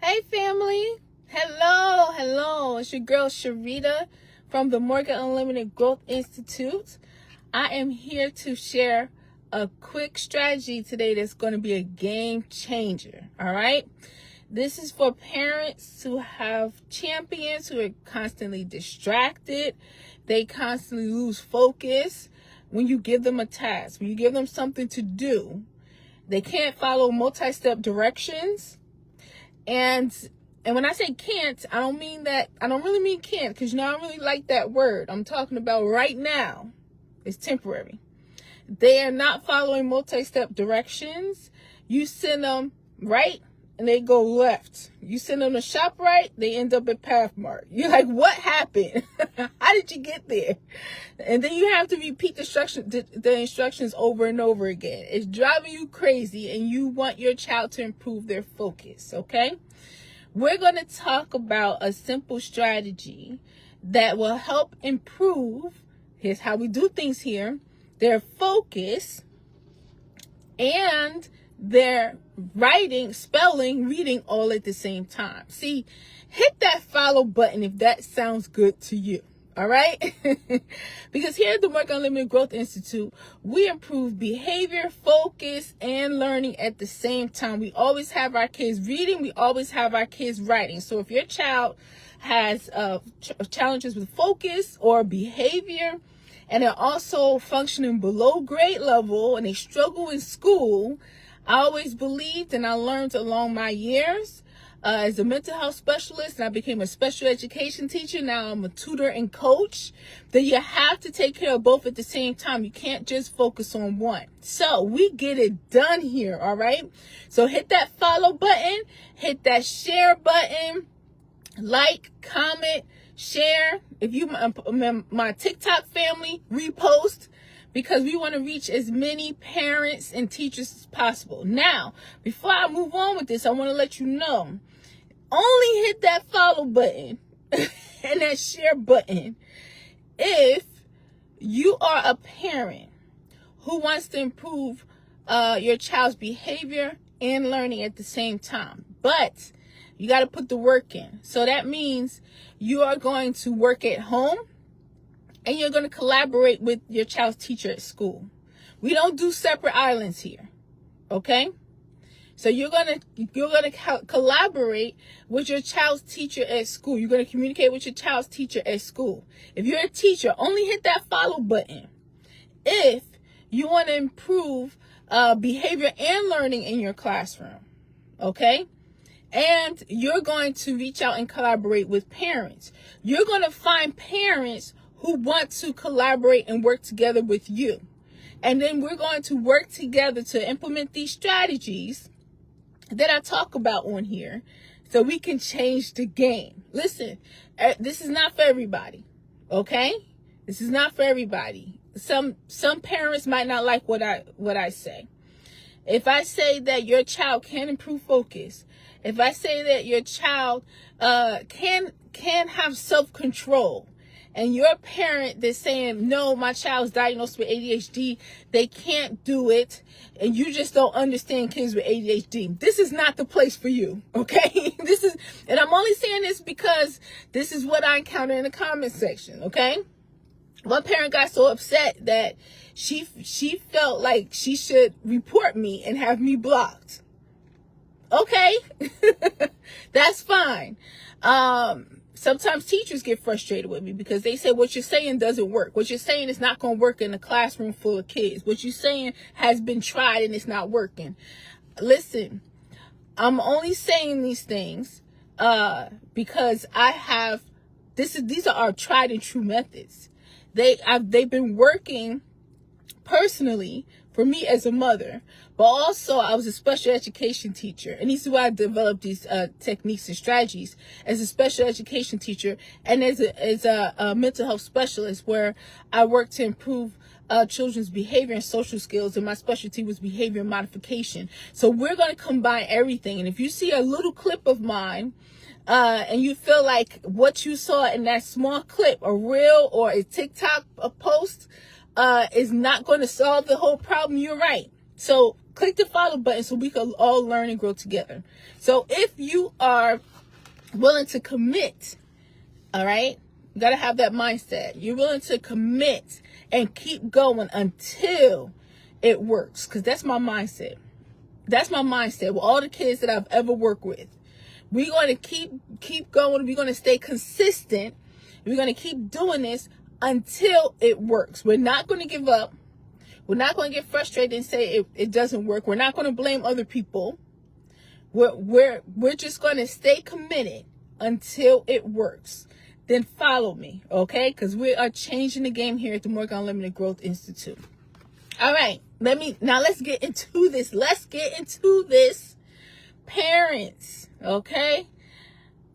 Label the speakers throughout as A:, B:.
A: Hey family, hello, it's your girl Sharita from the Morgan Unlimited Growth Institute. I am here to share a quick strategy today that's going to be a game changer. All right, this is for parents who have champions who are constantly distracted. They constantly lose focus when you give them a task, when you give them something to do. They can't follow multi-step directions. And when I say can't, I don't really mean can't, because I don't really like that word. I'm talking about right now. It's temporary. They are not following multi-step directions. You send them right and they go left. You send them to shop right, they end up at Pathmark. You're like, what happened? How did you get there? And then you have to repeat the instructions over and over again. It's driving you crazy and you want your child to improve their focus, okay? We're going to talk about a simple strategy that will help improve, here's how we do things here, their focus and their writing, spelling, reading all at the same time. See, hit that follow button if that sounds good to you. All right? Because here at the Morgan Unlimited Growth Institute, we improve behavior, focus, and learning at the same time. We always have our kids reading. We always have our kids writing. So if your child has challenges with focus or behavior, and they're also functioning below grade level, and they struggle in school, I always believed, and I learned along my years, as a mental health specialist, and I became a special education teacher. Now I'm a tutor and coach. That you have to take care of both at the same time. You can't just focus on one. So we get it done here, all right? So hit that follow button, hit that share button, like, comment, share. If you my TikTok family, repost, because we want to reach as many parents and teachers as possible. Now, before I move on with this, I want to let you know, only hit that follow button and that share button if you are a parent who wants to improve your child's behavior and learning at the same time. But you got to put the work in. So that means you are going to work at home and you're going to collaborate with your child's teacher at school. We don't do separate islands here. Okay? So you're going to collaborate with your child's teacher at school. You're going to communicate with your child's teacher at school. If you're a teacher, only hit that follow button if you want to improve behavior and learning in your classroom. Okay? And you're going to reach out and collaborate with parents. You're going to find parents who want to collaborate and work together with you. And then we're going to work together to implement these strategies that I talk about on here so we can change the game. Listen, this is not for everybody, okay? This is not for everybody. Some parents might not like what I say. If I say that your child can improve focus, if I say that your child can have self-control, and you're a parent that's saying, no, my child's diagnosed with ADHD, they can't do it, and you just don't understand kids with ADHD, this is not the place for you, okay? And I'm only saying this because this is what I encounter in the comment section, okay? One parent got so upset that she felt like she should report me and have me blocked. Okay, that's fine. Sometimes teachers get frustrated with me because they say what you're saying doesn't work. What you're saying is not going to work in a classroom full of kids. What you're saying has been tried and it's not working. Listen, I'm only saying these things because these are our tried and true methods. They've been working personally for me as a mother, but also I was a special education teacher, and this is why I developed these techniques and strategies as a special education teacher and as a mental health specialist, where I worked to improve children's behavior and social skills, and my specialty was behavior modification. So we're going to combine everything, and if you see a little clip of mine and you feel like what you saw in that small clip, a reel or a TikTok post, is not going to solve the whole problem, you're right. So Click the follow button so we can all learn and grow together. So if you are willing to commit, all right, you got to have that mindset. You're willing to commit and keep going until it works, because that's my mindset. That's my mindset with all the kids that I've ever worked with. We're going to keep going. We're going to stay consistent. We're going to keep doing this until it works. We're not going to give up. We're not going to get frustrated and say it doesn't work. We're not going to blame other people. We're just going to stay committed until it works. Then follow me, okay? Because we are changing the game here at the Morgan Unlimited Growth Institute. All right, let's get into this. Let's get into this. Parents, okay?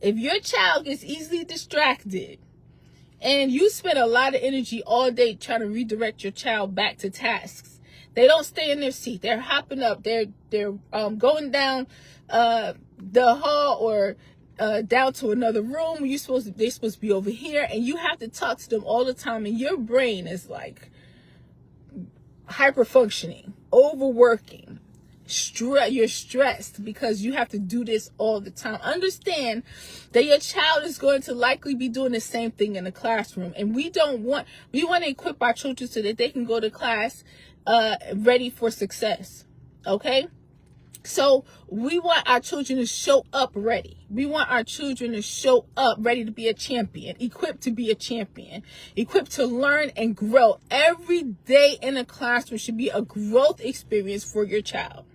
A: If your child gets easily distracted and you spend a lot of energy all day trying to redirect your child back to tasks, they don't stay in their seat. They're hopping up. They're going down the hall or down to another room. They're supposed to be over here, and you have to talk to them all the time, and your brain is like hyper functioning, overworking. You're stressed because you have to do this all the time. Understand that your child is going to likely be doing the same thing in the classroom, and we want to equip our children so that they can go to class ready for success. Okay, so we want our children to show up ready. We want our children to show up ready to be a champion, equipped to be a champion, equipped to learn and grow. Every day in a classroom should be a growth experience for your child.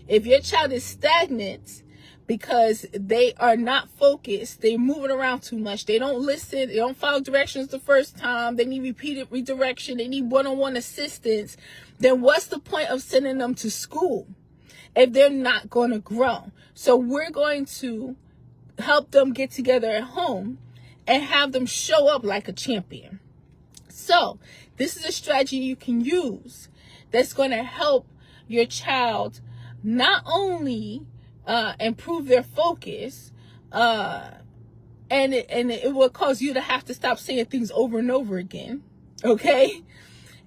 A: If your child is stagnant because they are not focused, they're moving around too much, they don't listen, they don't follow directions the first time, they need repeated redirection, they need one-on-one assistance, then what's the point of sending them to school if they're not going to grow? So we're going to help them get together at home and have them show up like a champion. So this is a strategy you can use that's going to help your child not only improve their focus, and it will cause you to have to stop saying things over and over again, okay?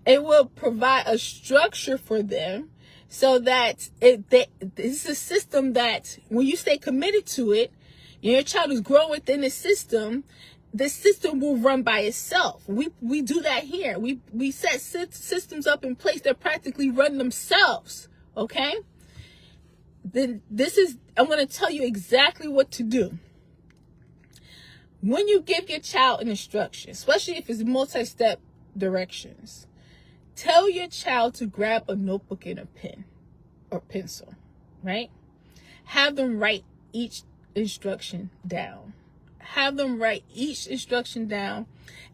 A: It will provide a structure for them so that it's a system that when you stay committed to it, your child is growing within the system will run by itself. We do that here. We set systems up in place that practically run themselves, okay? Then I'm going to tell you exactly what to do. When you give your child an instruction, especially if it's multi-step directions, tell your child to grab a notebook and a pen or pencil, right? Have them write each instruction down. Have them write each instruction down,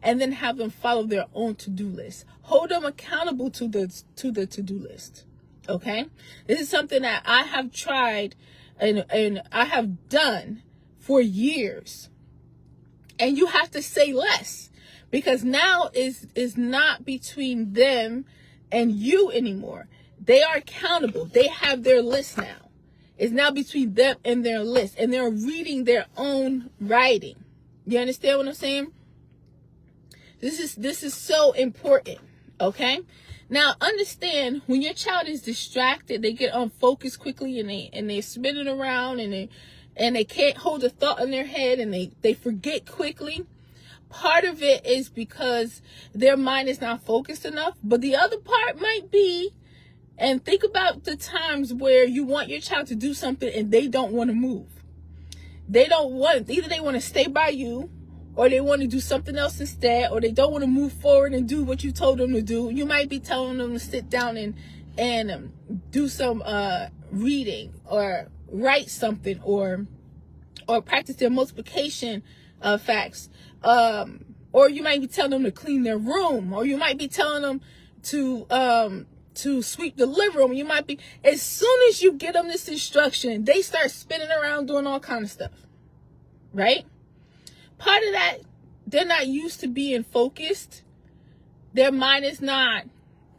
A: and then have them follow their own to-do list. Hold them accountable to the to-do list. Okay, this is something that I have tried and I have done for years. And you have to say less, because now is not between them and you anymore. They are accountable. They have their list now. It's now between them and their list, and they're reading their own writing. You understand what I'm saying? This is so important. Okay. Now, understand, when your child is distracted, they get unfocused quickly, and they're spinning around, and they can't hold a thought in their head, and they forget quickly. Part of it is because their mind is not focused enough, but the other part might be, and think about the times where you want your child to do something and they don't want to move. Either they want to stay by you, or they want to do something else instead, or they don't want to move forward and do what you told them to do. You might be telling them to sit down and do some reading, or write something, or practice their multiplication facts. Or you might be telling them to clean their room, or you might be telling them to sweep the living room. You might be, as soon as you give them this instruction, they start spinning around doing all kind of stuff, right? Part of that, they're not used to being focused. Their mind is not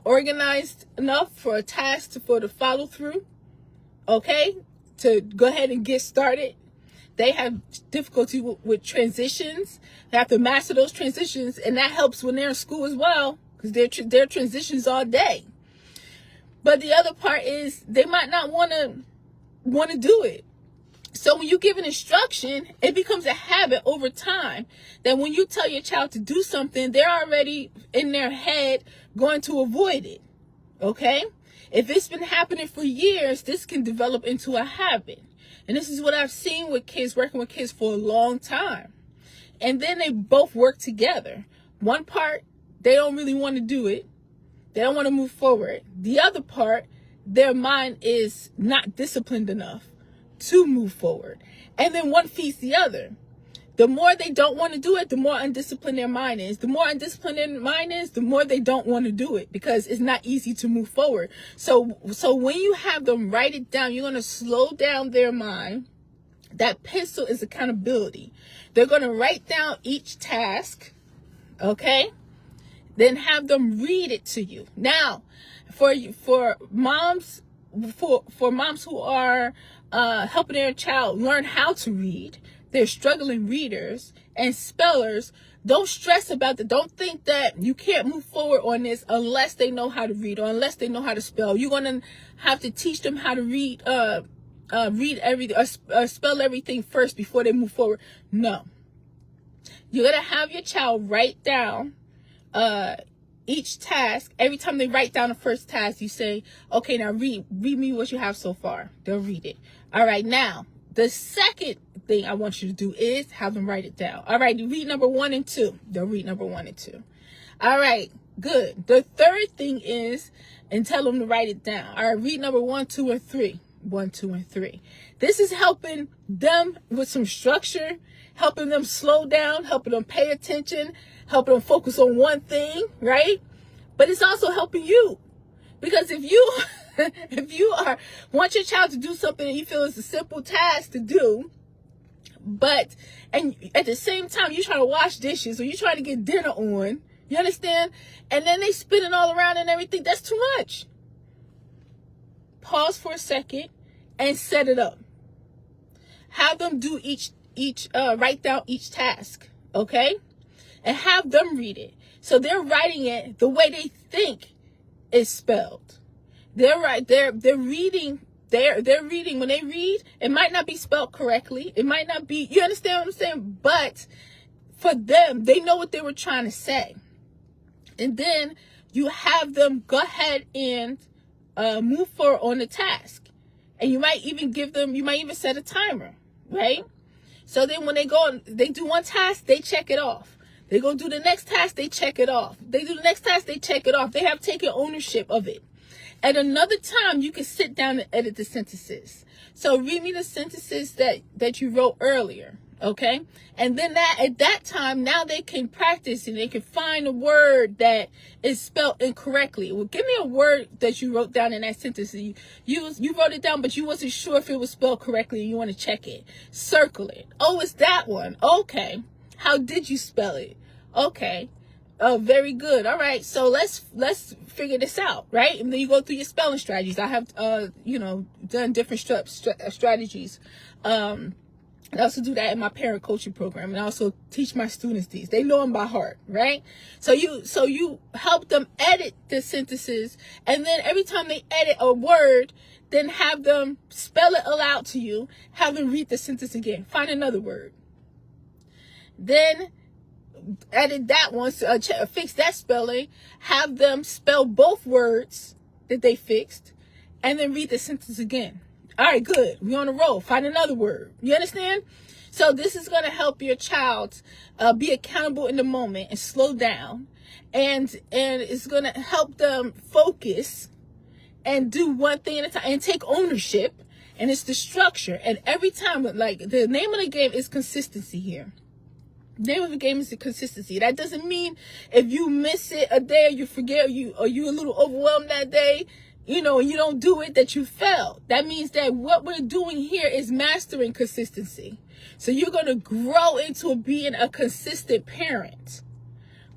A: organized enough for a task for the follow through, okay, to go ahead and get started. They have difficulty with transitions. They have to master those transitions, and that helps when they're in school as well, because they're transitions all day. But the other part is they might not want to do it. So when you give an instruction, it becomes a habit over time that when you tell your child to do something, they're already in their head going to avoid it. Okay? If it's been happening for years, this can develop into a habit. And this is what I've seen with kids, working with kids for a long time. And then they both work together. One part, they don't really want to do it. They don't want to move forward. The other part, their mind is not disciplined enough to move forward. And then one feeds the other. The more they don't want to do it, the more undisciplined their mind is. The more undisciplined their mind is, the more they don't want to do it, because it's not easy to move forward. So when you have them write it down, you're going to slow down their mind. That pencil is accountability. They're going to write down each task, okay? Then have them read it to you. Now, for moms who are helping their child learn how to read, they're struggling readers and spellers, don't stress about that. Don't think that you can't move forward on this unless they know how to read or unless they know how to spell. You're going to have to teach them how to read everything or spell everything first before they move forward. No. You're going to have your child write down each task. Every time they write down the first task, you say, okay, now read me what you have so far. They'll read it. All right, now, the second thing I want you to do is have them write it down. All right, read number 1 and 2. They'll read number 1 and 2. All right, good. The third thing is, and tell them to write it down. All right, read number 1, 2, and 3. 1, 2, and 3. This is helping them with some structure, helping them slow down, helping them pay attention, helping them focus on one thing, right? But it's also helping you. Because if you want your child to do something that you feel is a simple task to do, and at the same time you're trying to wash dishes or you're trying to get dinner on, you understand? And then they spinning all around and everything, that's too much. Pause for a second and set it up. Have them do write down each task, okay? And have them read it. So they're writing it the way they think it's spelled. They're reading when they read, it might not be spelled correctly. It might not be, you understand what I'm saying? But for them, they know what they were trying to say. And then you have them go ahead and move forward on the task. And you might even set a timer, right? So then when they do one task, they check it off. They go do the next task, they check it off. They do the next task, they check it off. They have taken ownership of it. At another time, you can sit down and edit the sentences. So read me the sentences that you wrote earlier, okay? And then at that time, now they can practice and they can find a word that is spelled incorrectly. Well, give me a word that you wrote down in that sentence. You wrote it down, but you wasn't sure if it was spelled correctly and you want to check it. Circle it. Oh, it's that one. Okay. How did you spell it? Okay. Very good. All right. So let's figure this out, right? And then you go through your spelling strategies. I have, done different strategies. I also do that in my parent coaching program, and I also teach my students these. They know them by heart, right? So you help them edit the sentences, and then every time they edit a word, then have them spell it aloud to you. Have them read the sentence again. Find another word. Then edit that one, fix that spelling, have them spell both words that they fixed, and then read the sentence again. All right, good. We're on a roll. Find another word. You understand? So this is going to help your child be accountable in the moment and slow down, and it's going to help them focus and do one thing at a time and take ownership. And it's the structure. And every time, like, the name of the game is consistency here. Name of the game is the consistency. That doesn't mean if you miss it a day or you forget or you a little overwhelmed that day, and you don't do it, that you failed. That means that what we're doing here is mastering consistency. So you're going to grow into being a consistent parent,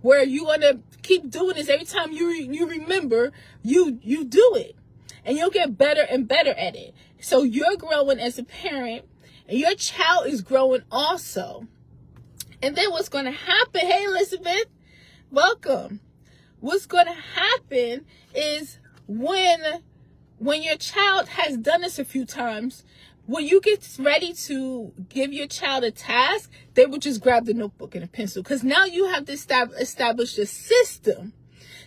A: where you're going to keep doing this. Every time you remember, you do it, and you'll get better and better at it. So you're growing as a parent, and your child is growing also. And then what's going to happen, hey, Elizabeth, welcome. What's going to happen is when when your child has done this a few times, when you get ready to give your child a task, they will just grab the notebook and a pencil, because now you have to establish a system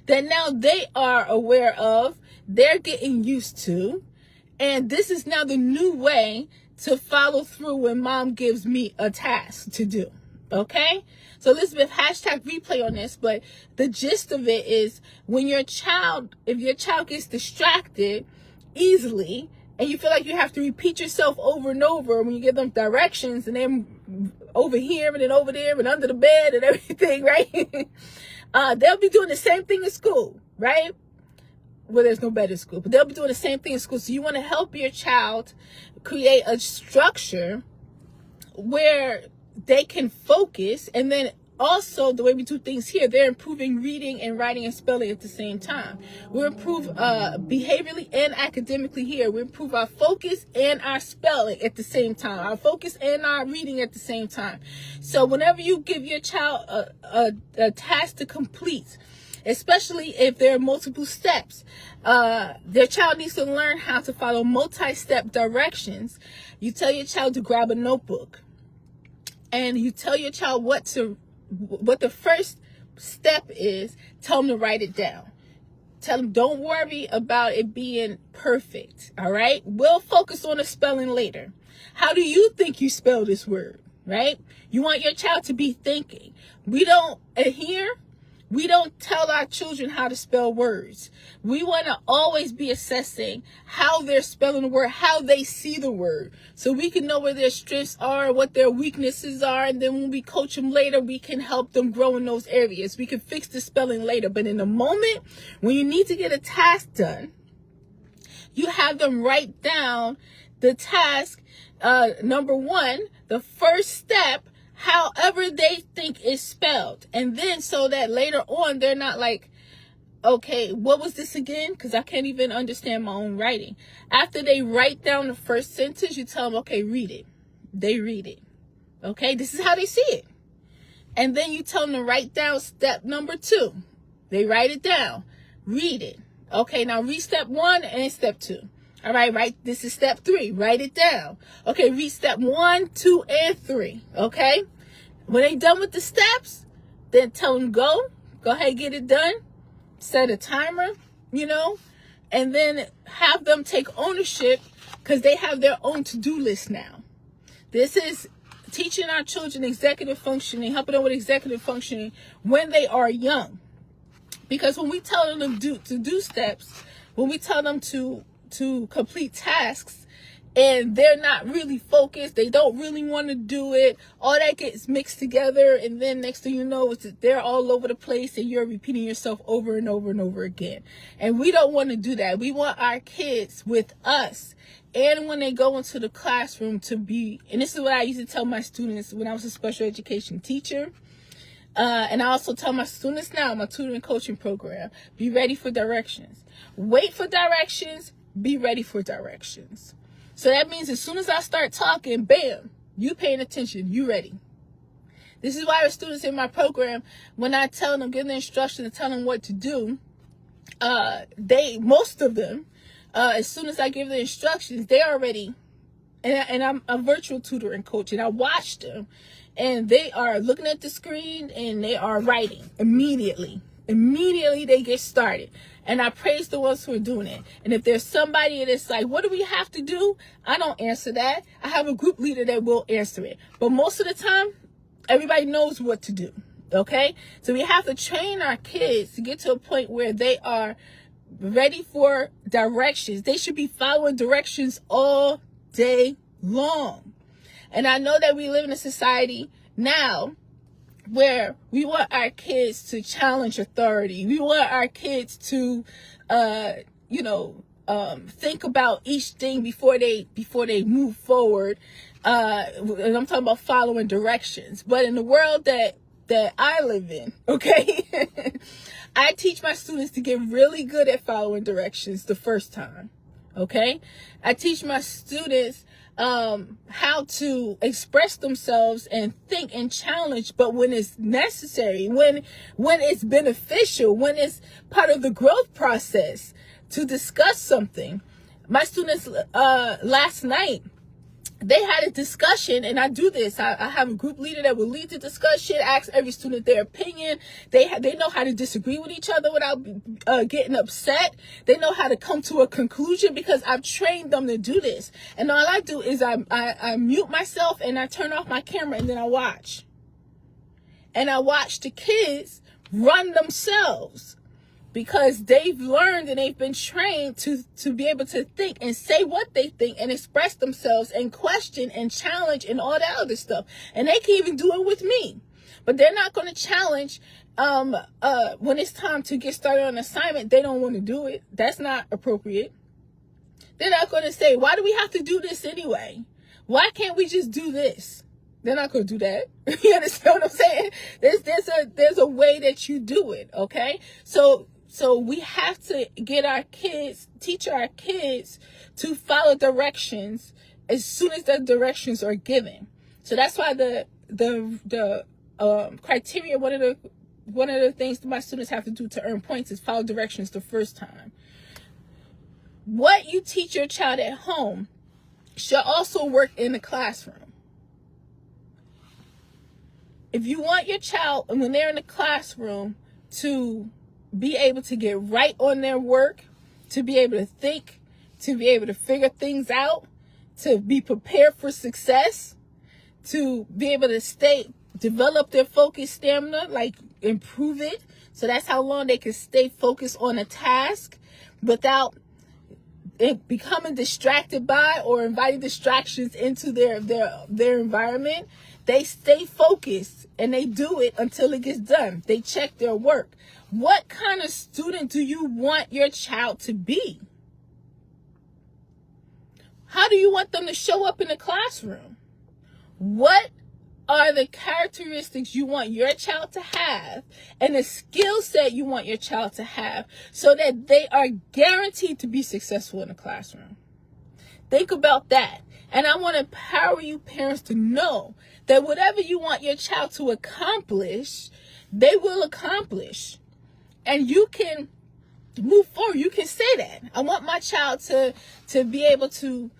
A: that now they are aware of, they're getting used to, and this is now the new way to follow through when mom gives me a task to do. Okay? So Elizabeth, hashtag replay on this, but the gist of it is, when if your child gets distracted easily, and you feel like you have to repeat yourself over and over when you give them directions, and then over here and then over there and under the bed and everything, right? They'll be doing the same thing in school, right? Well, there's no better school, but they'll be doing the same thing in school. So you want to help your child create a structure where they can focus, and then also, the way we do things here, they're improving reading and writing and spelling at the same time. We improve behaviorally and academically here. We improve our focus and our spelling at the same time. Our focus and our reading at the same time. So whenever you give your child a task to complete, especially if there are multiple steps, their child needs to learn how to follow multi-step directions. You tell your child to grab a notebook, and you tell your child what the first step is. Tell them to write it down. Tell them, don't worry about it being perfect. All right. We'll focus on the spelling later. How do you think you spell this word? Right. You want your child to be thinking. We don't tell our children how to spell words. We want to always be assessing how they're spelling the word, how they see the word, so we can know where their strengths are, what their weaknesses are, and then when we coach them later, we can help them grow in those areas. We can fix the spelling later, but in the moment when you need to get a task done, you have them write down the task, number one, the first step, however they think is spelled. And then so that later on, they're not like, okay, what was this again? Because I can't even understand my own writing. After they write down the first sentence, you tell them, okay, read it. They read it. Okay, this is how they see it. And then you tell them to write down step number 2. They write it down. Read it. Okay, now read step 1 and step 2. All right, this is step 3. Write it down. Okay, read step 1, 2, and 3. Okay? When they're done with the steps, then tell them go ahead, get it done. Set a timer, and then have them take ownership, because they have their own to-do list now. This is teaching our children executive functioning, helping them with executive functioning when they are young. Because when we tell them to do steps, when we tell them to complete tasks, and they're not really focused, they don't really want to do it, all that gets mixed together, and then next thing you know, they're all over the place, and you're repeating yourself over and over and over again. And we don't want to do that. We want our kids with us, and when they go into the classroom, to be, and this is what I used to tell my students when I was a special education teacher, and I also tell my students now in my tutoring coaching program, be ready for directions. Wait for directions, be ready for directions. So that means as soon as I start talking, bam, you paying attention, you ready. This is why the students in my program, when I tell them, give them instructions and tell them what to do, most of them, as soon as I give the instructions, they already, and I'm a virtual tutoring coach, and I watch them, and they are looking at the screen and they are writing immediately. Immediately they get started. And I praise the ones who are doing it. And if there's somebody that's like, what do we have to do? I don't answer that. I have a group leader that will answer it. But most of the time, everybody knows what to do. Okay? So we have to train our kids to get to a point where they are ready for directions. They should be following directions all day long. And I know that we live in a society now where we want our kids to challenge authority. We want our kids to, think about each thing before they move forward. And I'm talking about following directions. But in the world that I live in, okay, I teach my students to get really good at following directions the first time. Okay, I teach my students how to express themselves and think and challenge, but when it's necessary, when it's beneficial, when it's part of the growth process to discuss something. My students last night, they had a discussion, and I do this. I have a group leader that will lead the discussion, ask every student their opinion. They know how to disagree with each other without getting upset. They know how to come to a conclusion because I've trained them to do this. And all I do is I mute myself and I turn off my camera, and then I watch. And I watch the kids run themselves, because they've learned and they've been trained to be able to think and say what they think and express themselves and question and challenge and all that other stuff. And they can even do it with me. But they're not going to challenge when it's time to get started on an assignment. They don't want to do it. That's not appropriate. They're not going to say, why do we have to do this anyway? Why can't we just do this? They're not going to do that. You understand what I'm saying? There's a way that you do it, okay? So we have to teach our kids to follow directions as soon as the directions are given. So that's why the criteria, one of the things that my students have to do to earn points is follow directions the first time. What you teach your child at home should also work in the classroom. If you want your child, when they're in the classroom, to be able to get right on their work, to be able to think, to be able to figure things out, to be prepared for success, to be able to develop their focus stamina, like improve it. So that's how long they can stay focused on a task without becoming distracted by or inviting distractions into their environment. They stay focused and they do it until it gets done. They check their work. What kind of student do you want your child to be? How do you want them to show up in the classroom? What are the characteristics you want your child to have and the skill set you want your child to have so that they are guaranteed to be successful in the classroom? Think about that. And I want to empower you parents to know that whatever you want your child to accomplish, they will accomplish. And you can move forward. You can say that. I want my child to be able to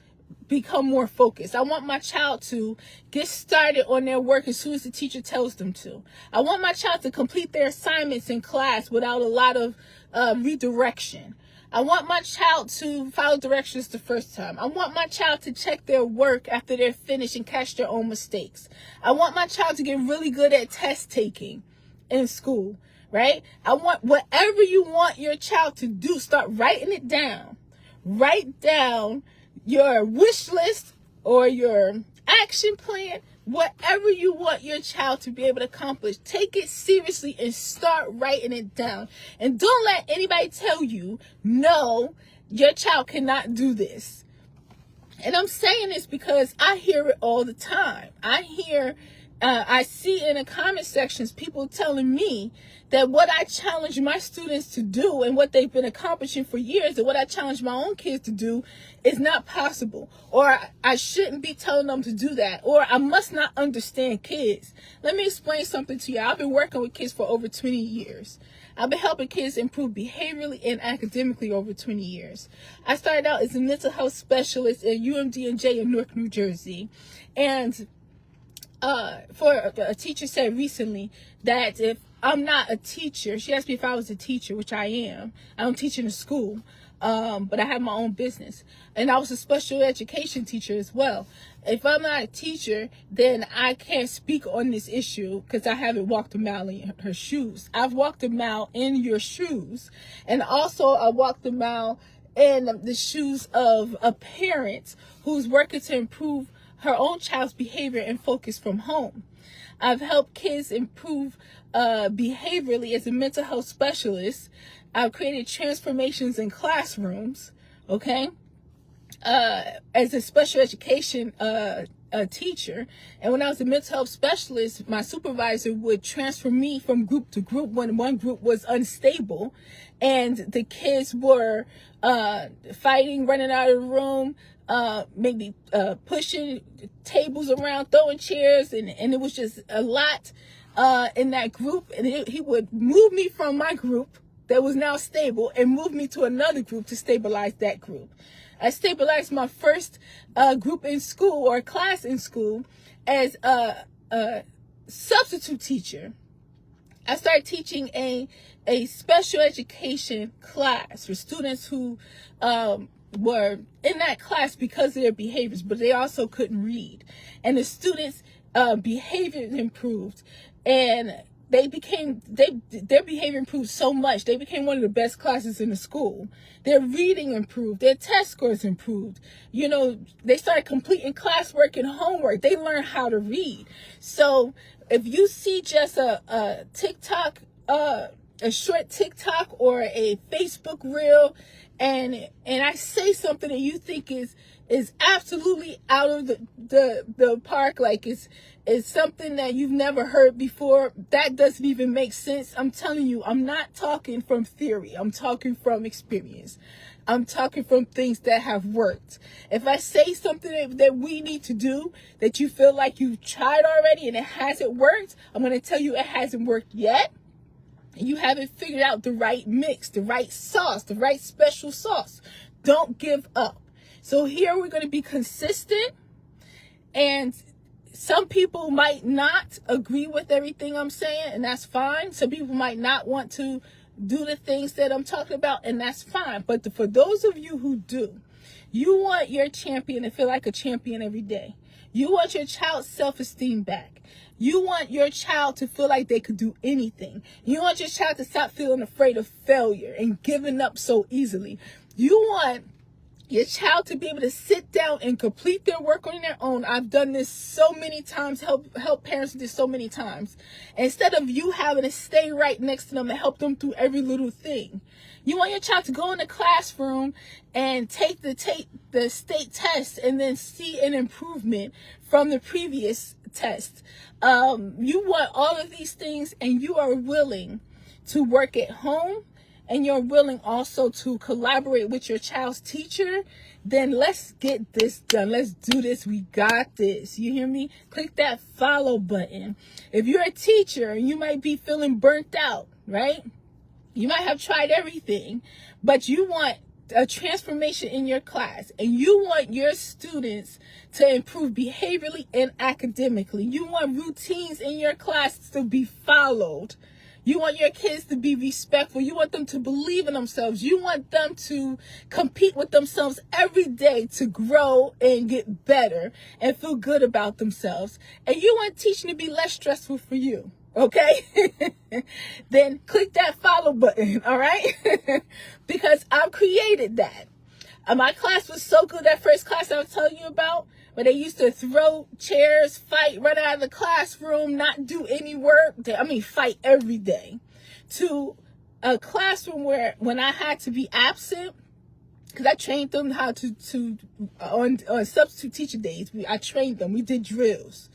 A: become more focused. I want my child to get started on their work as soon as the teacher tells them to. I want my child to complete their assignments in class without a lot of redirection. I want my child to follow directions the first time. I want my child to check their work after they're finished and catch their own mistakes. I want my child to get really good at test taking in school, right? I want whatever you want your child to do, start writing it down. Write down your wish list or your action plan, whatever you want your child to be able to accomplish. Take it seriously and start writing it down. And don't let anybody tell you, no, your child cannot do this. And I'm saying this because I hear it all the time. I see in the comment sections people telling me that what I challenge my students to do and what they've been accomplishing for years and what I challenge my own kids to do is not possible, or I shouldn't be telling them to do that, or I must not understand kids. Let me explain something to you. I've been working with kids for over 20 years. I've been helping kids improve behaviorally and academically over 20 years. I started out as a mental health specialist at UMD&J in Newark, New Jersey. And for a teacher said recently that if I'm not a teacher, she asked me if I was a teacher, which I am. I don't teach in a school, but I have my own business. And I was a special education teacher as well. If I'm not a teacher, then I can't speak on this issue because I haven't walked a mile in her shoes. I've walked a mile in your shoes. And also I walked a mile in the shoes of a parent who's working to improve her own child's behavior and focus from home. I've helped kids improve behaviorally as a mental health specialist. I've created transformations in classrooms, okay, as a special education teacher. And when I was a mental health specialist, my supervisor would transfer me from group to group when one group was unstable and the kids were fighting, running out of the room, maybe pushing tables around, throwing chairs, and it was just a lot in that group. And he would move me from my group that was now stable and move me to another group to stabilize that group. I stabilized my first group in school or class in school as a substitute teacher. I started teaching a special education class for students who were in that class because of their behaviors, but they also couldn't read. And the students' behavior improved, and their behavior improved so much. They became one of the best classes in the school. Their reading improved. Their test scores improved. You know, they started completing classwork and homework. They learned how to read. So if you see just a TikTok, a short TikTok or a Facebook reel, and I say something that you think is absolutely out of the park, like it's something that you've never heard before, that doesn't even make sense. I'm telling you, I'm not talking from theory. I'm talking from experience. I'm talking from things that have worked. If I say something that we need to do that you feel like you've tried already and it hasn't worked, I'm going to tell you it hasn't worked yet. You haven't figured out the right mix, the right sauce, the right special sauce. Don't give up. So here we're going to be consistent, and some people might not agree with everything I'm saying, and that's fine. Some people might not want to do the things that I'm talking about, and that's fine. But for those of you who do, you want your champion to feel like a champion every day. You want your child's self-esteem back. You want your child to feel like they could do anything. You want your child to stop feeling afraid of failure and giving up so easily. You want your child to be able to sit down and complete their work on their own. I've done this so many times, help parents do this so many times. Instead of you having to stay right next to them and help them through every little thing. You want your child to go in the classroom and take the state test and then see an improvement from the previous test. You want all of these things, and you are willing to work at home, and you're willing also to collaborate with your child's teacher, then let's get this done. Let's do this. We got this. You hear me? Click that follow button. If you're a teacher and you might be feeling burnt out, right? You might have tried everything, but you want a transformation in your class, and you want your students to improve behaviorally and academically. You want routines in your class to be followed. You want your kids to be respectful. You want them to believe in themselves. You want them to compete with themselves every day to grow and get better and feel good about themselves. And you want teaching to be less stressful for you. Okay? Then click that follow button, all right? Because I've created that. My class was so good, that first class I was telling you about, where they used to throw chairs, fight, run out of the classroom, not do any work. Fight every day. To a classroom where when I had to be absent, because I trained them how on substitute teacher days, I trained them. We did drills.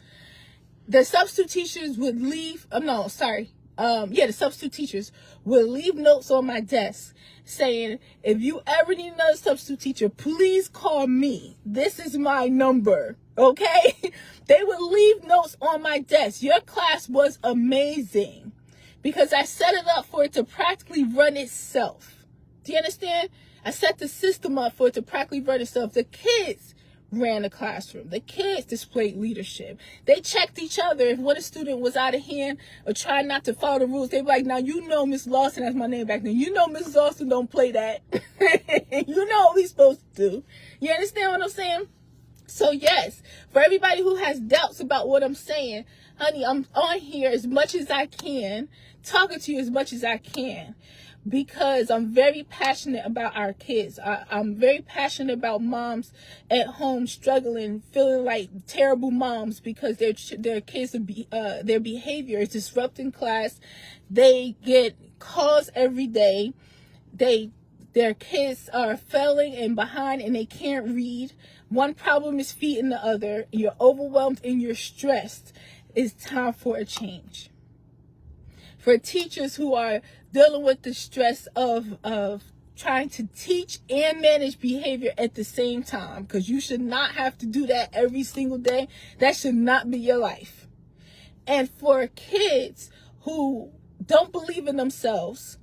A: The substitute teachers would leave, the substitute teachers would leave notes on my desk saying, if you ever need another substitute teacher, please call me. This is my number, okay? They would leave notes on my desk. Your class was amazing because I set it up for it to practically run itself. Do you understand? I set the system up for it to practically run itself. The kids ran the classroom. The kids displayed leadership. They checked each other. If one student was out of hand or trying not to follow the rules, they'd be like, now you know Miss Lawson, that's my name back then. You know Miss Lawson don't play that. You know what we're supposed to do. You understand what I'm saying? So yes, for everybody who has doubts about what I'm saying, honey, I'm on here as much as I can, talking to you as much as I can. Because I'm very passionate about our kids. I'm very passionate about moms at home struggling, feeling like terrible moms because their kids their behavior is disrupting class. They get calls every day. Their kids are failing and behind, and they can't read. One problem is feeding the other. You're overwhelmed and you're stressed. It's time for a change. For teachers who are dealing with the stress of trying to teach and manage behavior at the same time, because you should not have to do that every single day. That should not be your life. And for kids who don't believe in themselves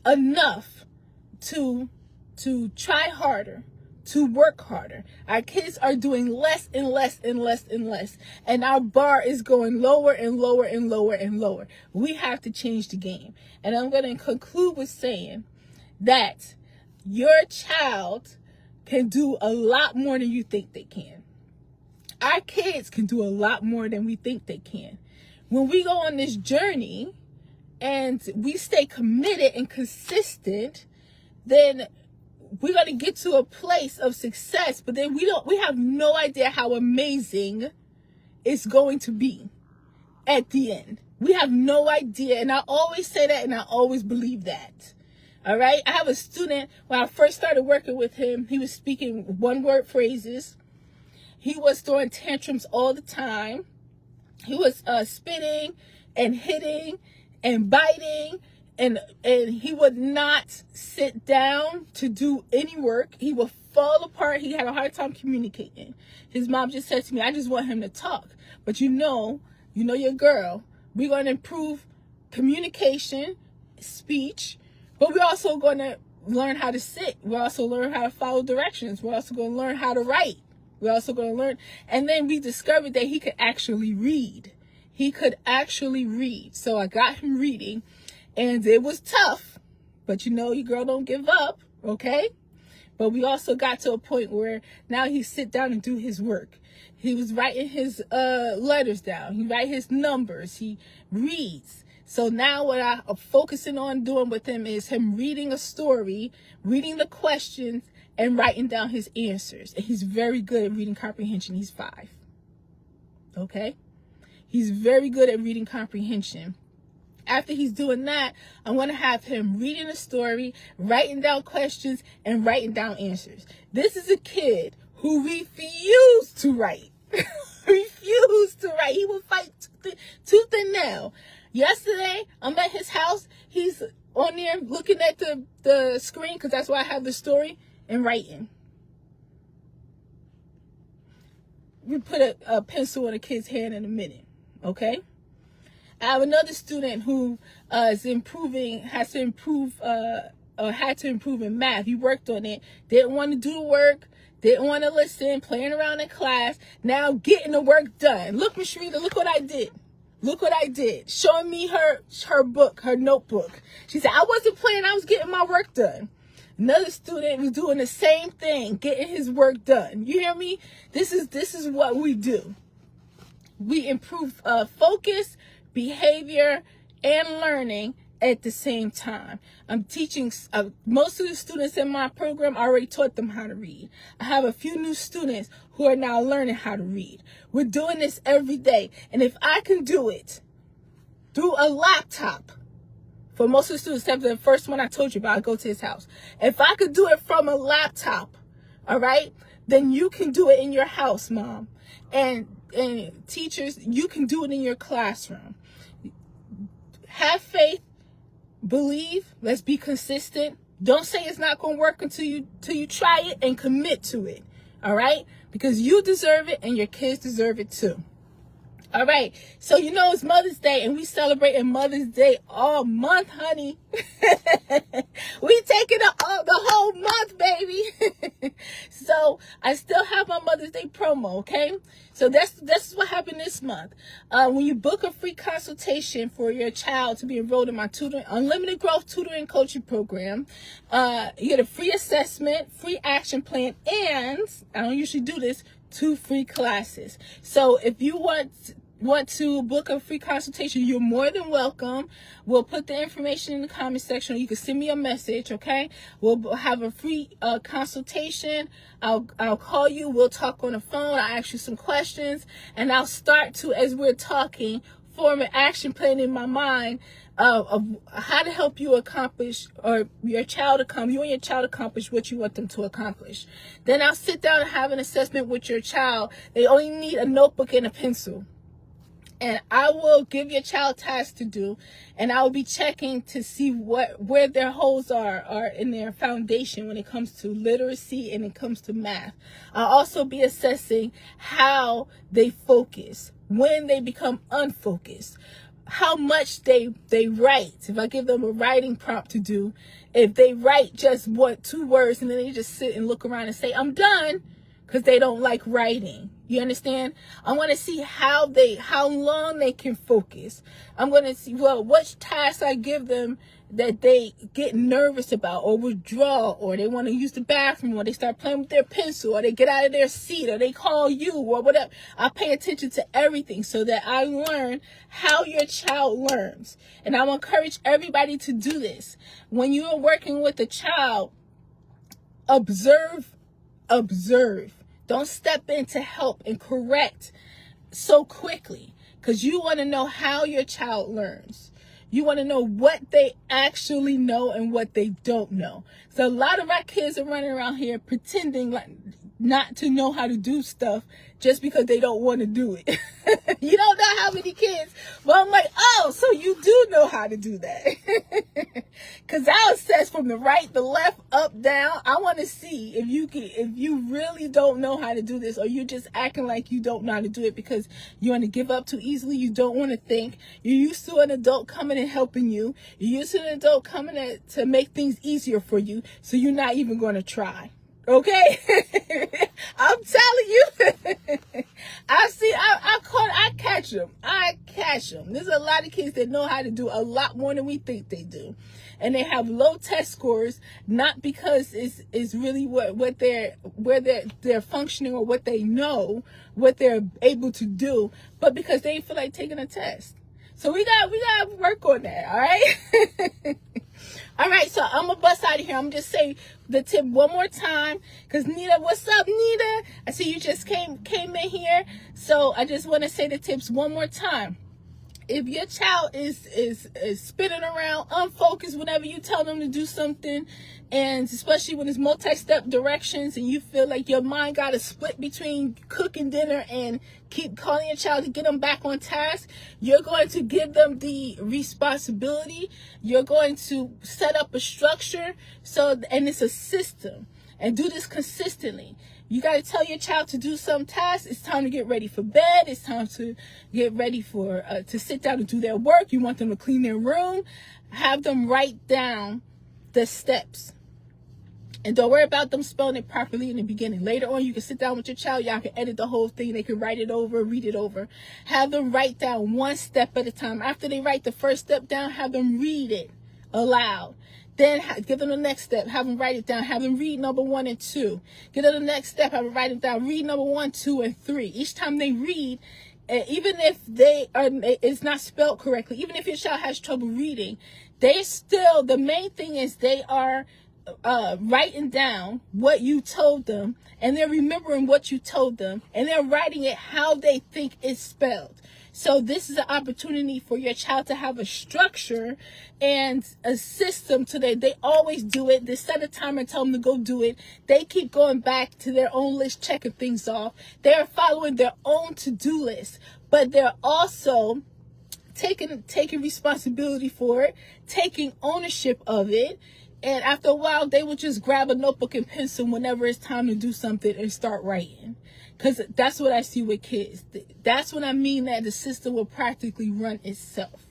A: enough to try harder, to work harder. Our kids are doing less and less and less and less. And our bar is going lower and lower and lower and lower. We have to change the game. And I'm going to conclude with saying that your child can do a lot more than you think they can. Our kids can do a lot more than we think they can. When we go on this journey and we stay committed and consistent, then we're going to get to a place of success, but then we have no idea how amazing it's going to be at the end. We have no idea. And I always say that, and I always believe that. All right. I have a student, when I first started working with him, he was speaking one-word phrases. He was throwing tantrums all the time. He was spitting and hitting and biting. And he would not sit down to do any work. He would fall apart. He had a hard time communicating. His mom just said to me, I just want him to talk. But you know your girl. We're going to improve communication, speech, but we're also going to learn how to sit. We're also learn how to follow directions. We're also going to learn how to write. We're also going to learn. And then we discovered that he could actually read. He could actually read. So I got him reading. And it was tough, but your girl don't give up, okay? But we also got to a point where now he sit down and do his work. He was writing his letters down. He write his numbers. He reads. So now what I'm focusing on doing with him is him reading a story, reading the questions, and writing down his answers. And he's very good at reading comprehension. He's 5, okay? He's very good at reading comprehension. After he's doing that, I want to have him reading a story, writing down questions, and writing down answers. This is a kid who refused to write. Refused to write. He will fight tooth and nail. Yesterday, I'm at his house. He's on there looking at the screen, because that's why I have the story, and writing. We put a pencil in a kid's hand in a minute, okay? I have another student who had to improve in math. He worked on it, didn't want to do the work, didn't want to listen, playing around in class. Now getting the work done. Look, Miss Sharita, look what I did. Look what I did. Showing me her book, her notebook. She said, I wasn't playing, I was getting my work done. Another student was doing the same thing, getting his work done. You hear me? This is what we do. We improve focus, behavior, and learning at the same time. I'm teaching most of the students in my program. I already taught them how to read. I have a few new students who are now learning how to read. We're doing this every day. And if I can do it through a laptop, for most of the students, except the first one I told you about, I go to his house. If I could do it from a laptop, all right, then you can do it in your house, Mom. And teachers, you can do it in your classroom. Have faith, believe, let's be consistent. Don't say it's not going to work until you try it, and commit to it. All right? Because you deserve it and your kids deserve it too. All right. So, it's Mother's Day, and we celebrating Mother's Day all month, honey. We taking the whole month, baby. So I still have my Mother's Day promo. Okay. So that's what happened this month. When you book a free consultation for your child to be enrolled in my unlimited growth tutoring coaching program, you get a free assessment, free action plan, and I don't usually do this, 2 free classes. So if you want to book a free consultation, you're more than welcome. We'll put the information in the comment section, or you can send me a message, okay? We'll have a free consultation. I'll call you. We'll talk on the phone. I'll ask you some questions, and I'll start to, as we're talking, form an action plan in my mind of how to help you accomplish, or you and your child accomplish what you want them to accomplish. Then I'll sit down and have an assessment with your child. They only need a notebook and a pencil. And I will give your child tasks to do, and I will be checking to see where their holes are in their foundation when it comes to literacy and it comes to math. I'll also be assessing how they focus, when they become unfocused. how much they write. If I give them a writing prompt to do, if they write just 2 words and then they just sit and look around and say, I'm done, because they don't like writing. You understand? I want to see how long they can focus. I'm going to see, which tasks I give them that they get nervous about or withdraw, or they want to use the bathroom, or they start playing with their pencil, or they get out of their seat, or they call you, or whatever. I pay attention to everything so that I learn how your child learns. And I will encourage everybody to do this. When you are working with a child, observe. Don't step in to help and correct so quickly, because you want to know how your child learns. You want to know what they actually know and what they don't know. So a lot of our kids are running around here pretending like not to know how to do stuff just because they don't want to do it. You don't know how many kids. Well, I'm like, oh, so you do know how to do that. Because ours says from the right, the left, up, down. I want to see if you really don't know how to do this, or you're just acting like you don't know how to do it because you want to give up too easily. You don't want to think. You're used to an adult coming and helping you. You're used to an adult coming to make things easier for you, so you're not even going to try. Okay? I'm telling you. I catch them. There's a lot of kids that know how to do a lot more than we think they do. And they have low test scores, not because it's really where they're functioning or what they know, what they're able to do, but because they feel like taking a test. So we got to work on that, all right? All right, so I'm going to bust out of here. I'm just say the tip one more time, because Nita, what's up, Nita? I see you just came in here. So I just want to say the tips one more time. If your child is spinning around, unfocused whenever you tell them to do something, and especially when it's multi-step directions and you feel like your mind got to split between cooking dinner and keep calling your child to get them back on task, you're going to give them the responsibility. You're going to set up a structure, and it's a system, and do this consistently. You got to tell your child to do some tasks. It's time to get ready for bed. It's time to get ready for to sit down and do their work. You want them to clean their room. Have them write down the steps. And don't worry about them spelling it properly in the beginning. Later on, you can sit down with your child. Y'all can edit the whole thing. They can write it over, read it over. Have them write down one step at a time. After they write the first step down, have them read it aloud. Then give them the next step. Have them write it down. Have them read number 1 and 2. Give them the next step. Have them write it down. Read number 1, 2, and 3. Each time they read, even if it's not spelled correctly, even if your child has trouble reading, the main thing is they are writing down what you told them, and they're remembering what you told them, and they're writing it how they think it's spelled. So this is an opportunity for your child to have a structure and a system so that they always do it. They set a timer and tell them to go do it. They keep going back to their own list, checking things off. They're following their own to-do list, but they're also taking responsibility for it, taking ownership of it. And after a while, they will just grab a notebook and pencil whenever it's time to do something and start writing. Because that's what I see with kids. That's what I mean, that the system will practically run itself.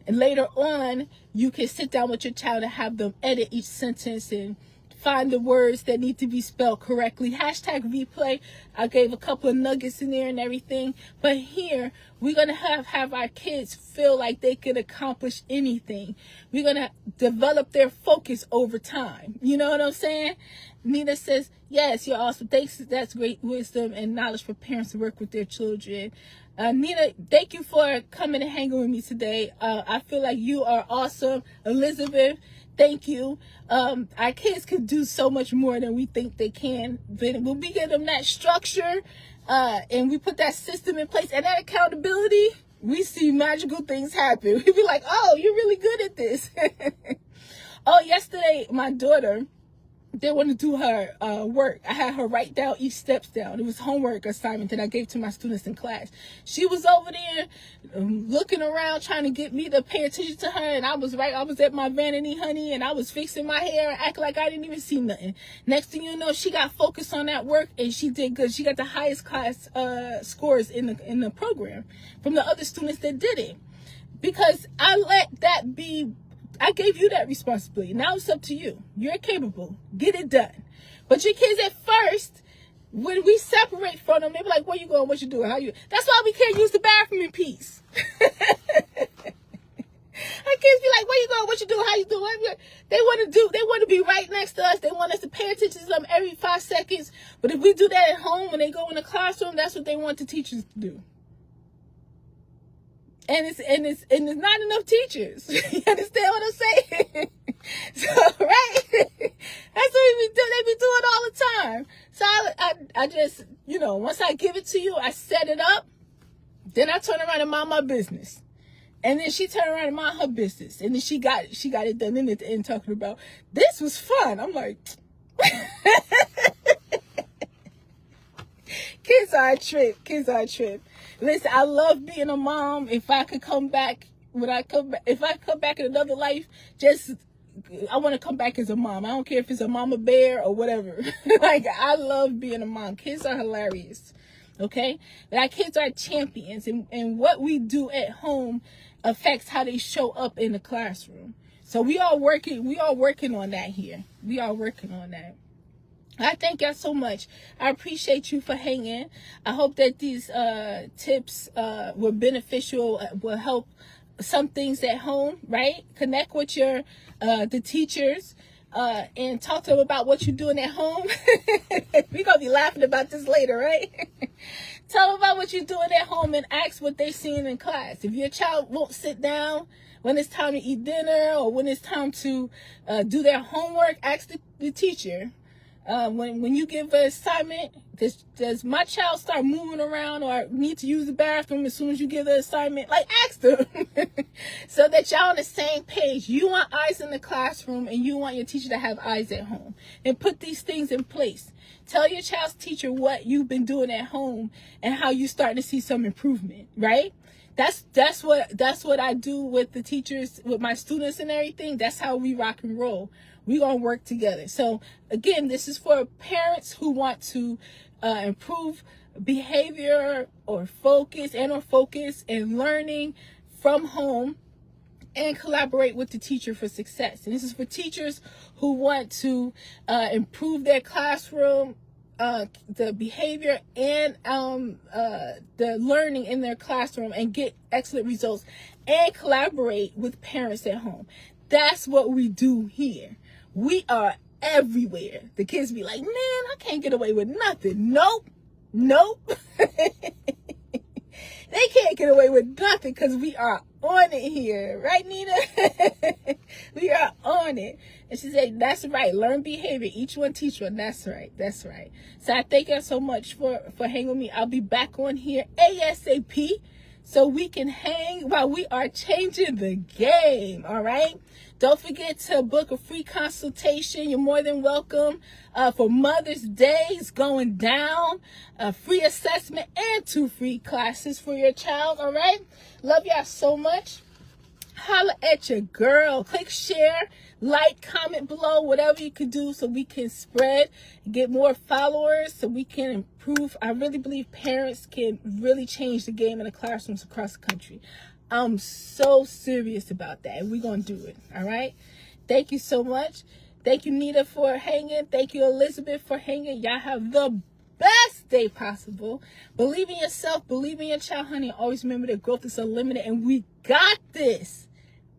A: And later on, you can sit down with your child and have them edit each sentence and find the words that need to be spelled correctly. Hashtag replay. I gave a couple of nuggets in there and everything. But here, we're going to have our kids feel like they can accomplish anything. We're going to develop their focus over time. You know what I'm saying? Nina says, yes, you're awesome. Thanks. That's great wisdom and knowledge for parents to work with their children. Nina, thank you for coming and hanging with me today. I feel like you are awesome. Elizabeth, thank you. Our kids can do so much more than we think they can. But when we give them that structure, and we put that system in place and that accountability, we see magical things happen. We be like, oh, you're really good at this. Oh, yesterday, my daughter, they want to do her work. I had her write down each steps down. It was homework assignment that I gave to my students in class. She was over there looking around, trying to get me to pay attention to her. And I was at my vanity, honey, and I was fixing my hair and acting like I didn't even see nothing. Next thing you know, she got focused on that work and she did good. She got the highest class scores in the program from the other students that did it. because I gave you that responsibility. Now it's up to you. You're capable. Get it done. But your kids at first, when we separate from them, they be like, where you going? What you doing? How you? That's why we can't use the bathroom in peace. Our kids be like, where you going? What you doing? How you doing? They want to be right next to us. They want us to pay attention to them every 5 seconds. But if we do that at home, when they go in the classroom, that's what they want the teachers to do. And it's not enough teachers. You understand what I'm saying? So, right? That's what we do. They be doing all the time. So I just, once I give it to you, I set it up. Then I turn around and mind my business. And then she turned around and mind her business. And then she got it done. And at the end talking about, this was fun. I'm like, kids are a trip. Kids are a trip. Listen, I love being a mom. If I could come back, if I come back in another life, I want to come back as a mom. I don't care if it's a mama bear or whatever. Like, I love being a mom. Kids are hilarious. Okay? But our kids are champions. And what we do at home affects how they show up in the classroom. So we are working on that here. We are working on that. I thank y'all so much. I appreciate you for hanging. I hope that these tips were beneficial, will help some things at home, right? Connect with the teachers and talk to them about what you're doing at home. We're going to be laughing about this later, right? Tell them about what you're doing at home and ask what they're seeing in class. If your child won't sit down when it's time to eat dinner or when it's time to do their homework, ask the teacher. When you give an assignment, does my child start moving around or need to use the bathroom as soon as you give the assignment? Like, ask them so that y'all on the same page. You want eyes in the classroom and you want your teacher to have eyes at home. And put these things in place. Tell your child's teacher what you've been doing at home and how you're starting to see some improvement, right? That's what I do with the teachers, with my students and everything. That's how we rock and roll. We're going to work together. So, again, this is for parents who want to improve behavior or focus and learning from home and collaborate with the teacher for success. And this is for teachers who want to improve their classroom, the behavior and the learning in their classroom and get excellent results and collaborate with parents at home. That's what we do here. We are everywhere. The kids be like, man, I can't get away with nothing. Nope. They can't get away with nothing because we are on it here. Right, Nina? We are on it. And she said, that's right. Learn behavior. Each one teach one. That's right. That's right. So I thank you so much for hanging with me. I'll be back on here ASAP so we can hang while we are changing the game. All right? Don't forget to book a free consultation. You're more than welcome for Mother's Day. It's going down. A free assessment and 2 free classes for your child. All right? Love y'all so much. Holla at your girl. Click share, like, comment below, whatever you can do so we can spread, get more followers, so we can improve. I really believe parents can really change the game in the classrooms across the country. I'm so serious about that, and we're going to do it, all right? Thank you so much. Thank you, Nita, for hanging. Thank you, Elizabeth, for hanging. Y'all have the best day possible. Believe in yourself. Believe in your child, honey. Always remember that growth is unlimited, and we got this.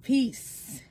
A: Peace.